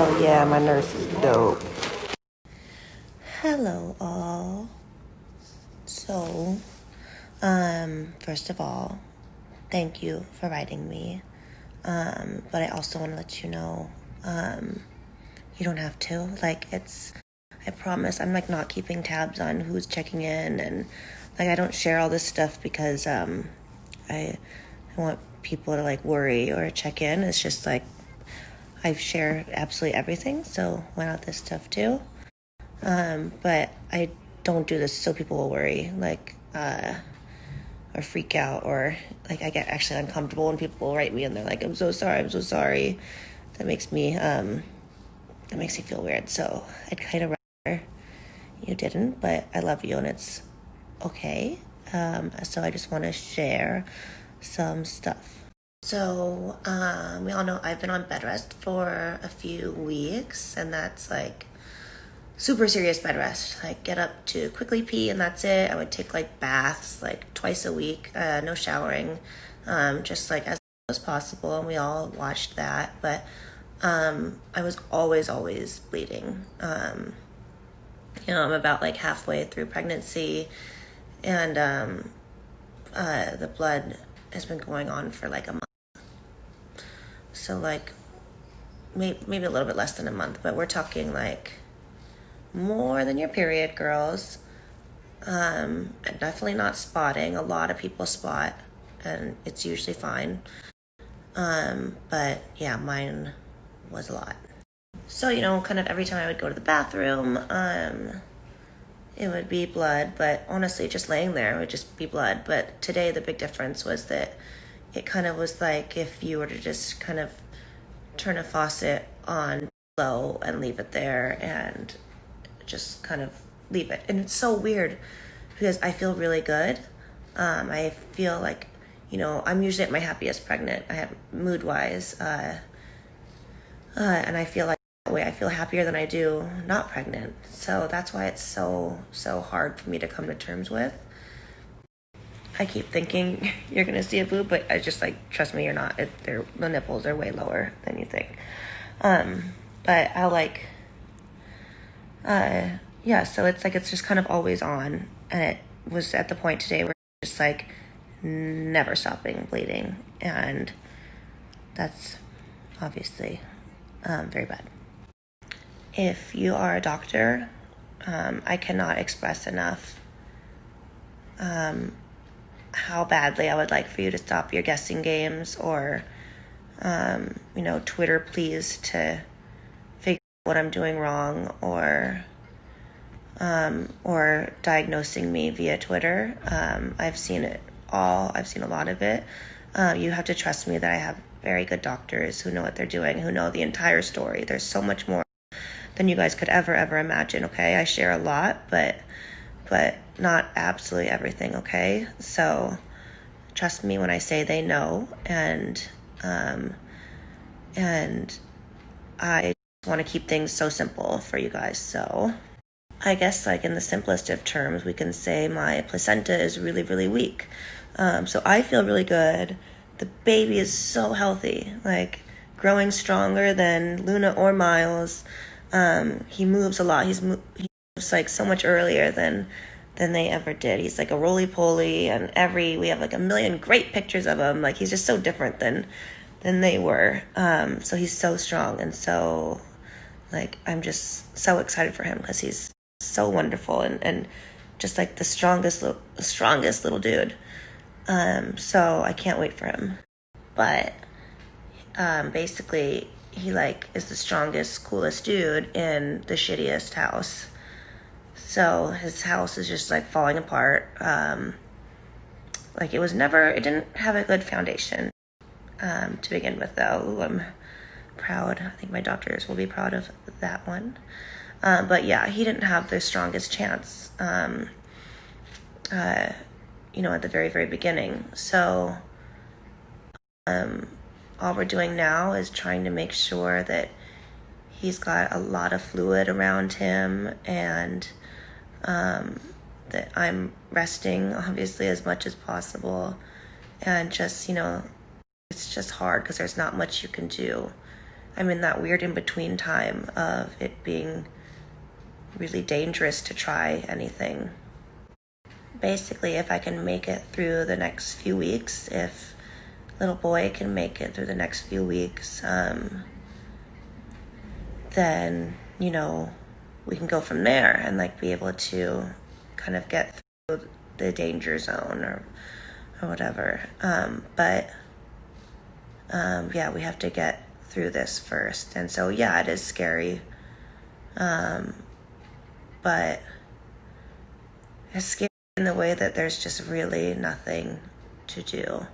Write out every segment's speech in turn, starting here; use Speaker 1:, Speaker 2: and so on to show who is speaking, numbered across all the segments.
Speaker 1: Oh yeah, my nurse is dope.
Speaker 2: Hello all. So, first of all, thank you for writing me. But I also want to let you know, you don't have to. I promise, I'm like not keeping tabs on who's checking in, and like I don't share all this stuff because I want people to like worry or check in. It's just like I share absolutely everything, so why not this stuff too? But I don't do this so people will worry, or freak out, or like I get actually uncomfortable when people write me and they're like, I'm so sorry, I'm so sorry. That makes me feel weird. So I'd kind of rather you didn't, but I love you and it's okay. So I just want to share some stuff. So we all know I've been on bed rest for a few weeks, and that's like super serious bed rest. Like get up to quickly pee and that's it. I would take like baths like twice a week, no showering, just like as possible. And we all watched that, but I was always bleeding. I'm about like halfway through pregnancy, and the blood has been going on for like a month. So like maybe a little bit less than a month, but we're talking like more than your period, girls. Definitely not spotting. A lot of people spot, and it's usually fine. But yeah, mine was a lot. So, kind of every time I would go to the bathroom, it would be blood, but honestly, just laying there, it would just be blood. But today, the big difference was that it kind of was like if you were to just kind of turn a faucet on low and leave it there and just kind of leave it. And it's so weird because I feel really good. I feel like, I'm usually at my happiest pregnant. I have mood wise, and I feel like that way I feel happier than I do not pregnant. So that's why it's so hard for me to come to terms with. I keep thinking you're gonna see a boob, but I just like trust me, you're not. The nipples are way lower than you think. But I like, yeah. So it's just kind of always on, and it was at the point today where it's just like never stopping bleeding, and that's obviously very bad. If you are a doctor, I cannot express enough how badly I would like for you to stop your guessing games or, Twitter please to figure out what I'm doing wrong, or diagnosing me via Twitter. I've seen it all. I've seen a lot of it. You have to trust me that I have very good doctors who know what they're doing, who know the entire story. There's so much more than you guys could ever imagine. Okay, I share a lot, but not absolutely everything. Okay, so trust me when I say they know, and I want to keep things so simple for you guys. So I guess like in the simplest of terms, we can say my placenta is really weak. So I feel really good. The baby is so healthy, like growing stronger than Luna or Miles. He moves a lot. He moves like so much earlier than they ever did. He's like a roly-poly, and we have like a million great pictures of him. Like he's just so different than they were. So he's so strong, and so like I'm just so excited for him because he's so wonderful and just like the strongest little dude. So I can't wait for him. But basically, he like is the strongest, coolest dude in the shittiest house. So his house is just like falling apart. Like it didn't have a good foundation to begin with, though. Ooh, I'm proud. I think my doctors will be proud of that one. But yeah, he didn't have the strongest chance, at the very beginning. So all we're doing now is trying to make sure that he's got a lot of fluid around him, and that I'm resting, obviously, as much as possible. And just, it's just hard because there's not much you can do I'm in that weird in-between time of it being really dangerous to try anything. Basically, if I can make it through the next few weeks, if little boy can make it through the next few weeks, then, you know, we can go from there and like be able to kind of get through the danger zone or whatever. Yeah, we have to get through this first. And so, yeah, it is scary. But it's scary in the way that there's just really nothing to do.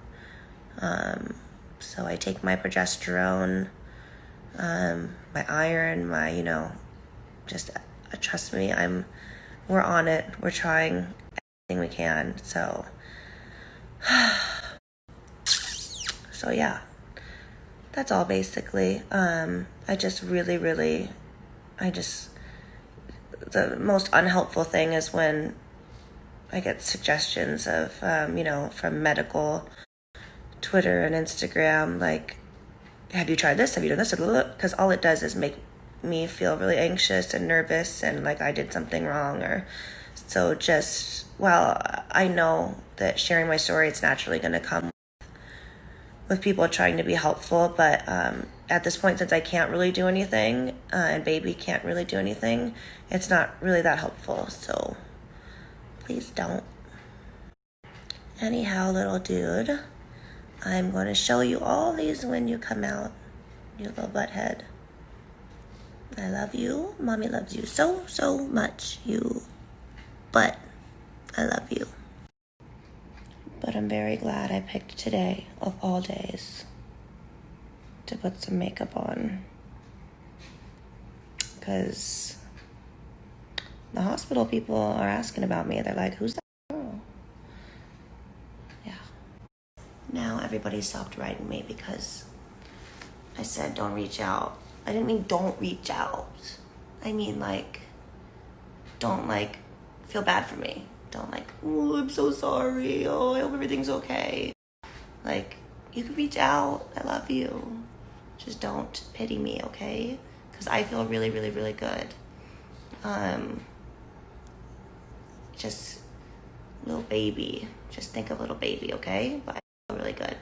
Speaker 2: So I take my progesterone, my iron, my, you know, just trust me, we're on it. We're trying everything we can. So yeah, that's all basically. I just really, the most unhelpful thing is when I get suggestions of, you know, from medical Twitter and Instagram, like, have you tried this? Have you done this? Because all it does is make me feel really anxious and nervous and like I did something wrong. Or so just, well, I know that sharing my story, it's naturally going to come with people trying to be helpful. But at this point, since I can't really do anything and baby can't really do anything, it's not really that helpful. So please don't. Anyhow, little dude, I'm going to show you all these when you come out, you little butthead. I love you. Mommy loves you so, so much, you butt. I love you. But I'm very glad I picked today, of all days, to put some makeup on. Because the hospital people are asking about me. They're like, who's that girl? Yeah. Now everybody stopped writing me because I said don't reach out. I didn't mean don't reach out. I mean like, don't like feel bad for me. Don't like, oh, I'm so sorry. Oh, I hope everything's okay. Like, you can reach out. I love you. Just don't pity me, okay? Because I feel really, really, really good. Just little baby. Just think of little baby, okay? But I feel really good.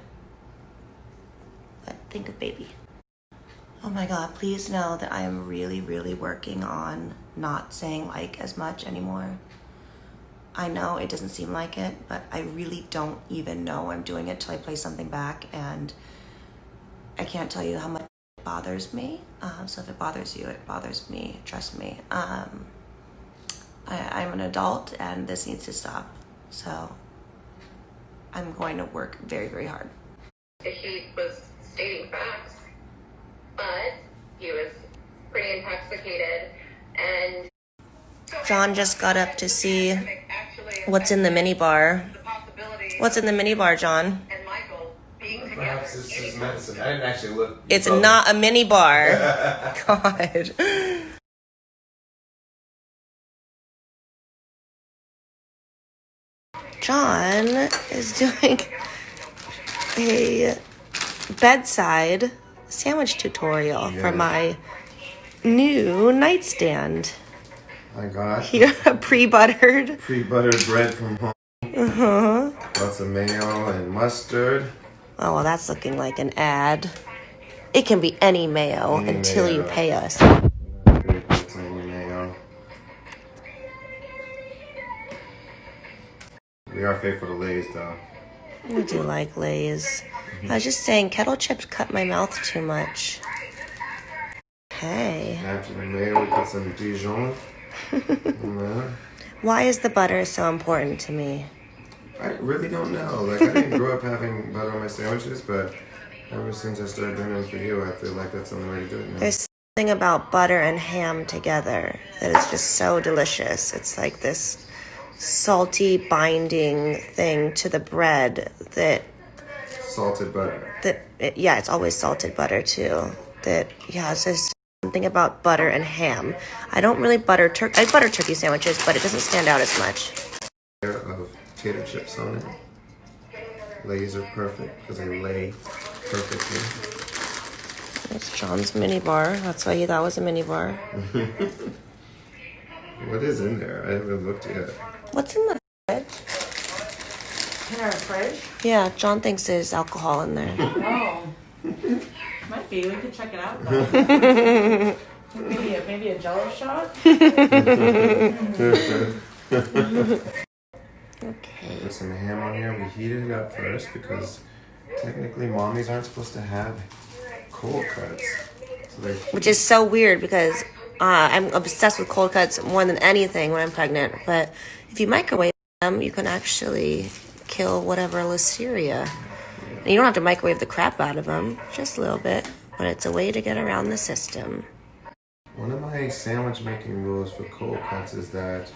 Speaker 2: But think of baby. Oh my God, please know that I am really, really working on not saying like as much anymore. I know it doesn't seem like it, but I really don't even know I'm doing it till I play something back, and I can't tell you how much it bothers me. So if it bothers you, it bothers me. Trust me. I'm an adult, and this needs to stop. So I'm going to work very, very hard.
Speaker 3: He was stating facts, but he was pretty intoxicated, and
Speaker 2: John just got up to see what's in the mini bar. What's in the mini bar, John?
Speaker 3: and Michael being together.
Speaker 4: Perhaps this is medicine. I didn't actually look.
Speaker 2: It's not a mini bar. God. John is doing a bedside sandwich tutorial for my new nightstand.
Speaker 4: My gosh.
Speaker 2: Here, pre-buttered.
Speaker 4: Pre-buttered bread from home.
Speaker 2: Uh-huh.
Speaker 4: Lots of mayo and mustard.
Speaker 2: Oh, well, that's looking like an ad. It can be any mayo until you pay us.
Speaker 4: It's only mayo. We are faithful to Lay's, though.
Speaker 2: I do like Lay's. I was just saying, kettle chips cut my mouth too much. Hey.
Speaker 4: After the mayo, we put some Dijon.
Speaker 2: Why is the butter so important to me?
Speaker 4: I really don't know. Like, I didn't grow up having butter on my sandwiches, but ever since I started doing them for you, I feel like that's the only way to do it now.
Speaker 2: There's something about butter and ham together that is just so delicious. It's like this salty binding thing to the bread that...
Speaker 4: Salted butter.
Speaker 2: Yeah, it's always salted butter too. It's just something about butter and ham. I don't really butter turkey. I butter turkey sandwiches, but it doesn't stand out as much.
Speaker 4: Of potato chips on it. Lay's are perfect because they lay perfectly.
Speaker 2: It's John's mini bar. That's why you thought it was a mini bar.
Speaker 4: What is in there? I haven't looked yet.
Speaker 2: What's in the fridge?
Speaker 1: In our fridge?
Speaker 2: Yeah, John thinks there's alcohol in there.
Speaker 1: Oh. Might be. We could check it out though. maybe a Jello shot?
Speaker 2: Okay.
Speaker 4: There's some ham on here. We heated it up first because technically mommies aren't supposed to have cold cuts. So
Speaker 2: Which is so weird because I'm obsessed with cold cuts more than anything when I'm pregnant. But if you microwave them, you can actually kill whatever listeria. And you don't have to microwave the crap out of them, just a little bit. But it's a way to get around the system.
Speaker 4: one of my sandwich making rules for cold cuts is that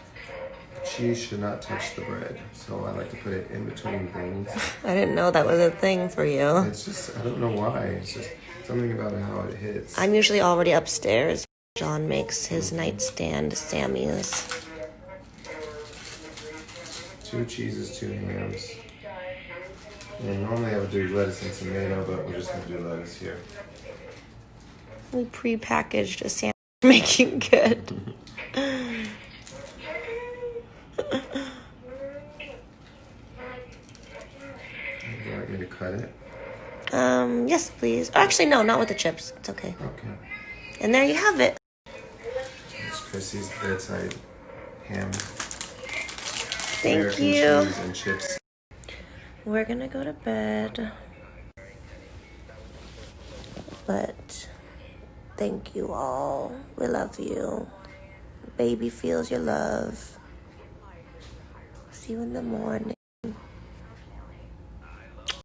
Speaker 4: cheese should not touch the bread. So I like to put it in between things.
Speaker 2: I didn't know that was a thing for you.
Speaker 4: It's just, I don't know why. It's just something about how it hits.
Speaker 2: I'm usually already upstairs. John makes his nightstand Sammy's.
Speaker 4: 2 cheeses, 2 hams. And normally I would do lettuce and tomato, but we're just going to do lettuce here.
Speaker 2: We pre-packaged a sandwich making kit.
Speaker 4: Would you like me to cut it?
Speaker 2: Yes, please. Actually, no, not with the chips. It's okay.
Speaker 4: Okay.
Speaker 2: And there you have it.
Speaker 4: It's Chrissy's bedside ham.
Speaker 2: Thank
Speaker 4: American
Speaker 2: you.
Speaker 4: cheese and chips.
Speaker 2: We're gonna go to bed. But thank you all. We love you. Baby feels your love. See you in the morning.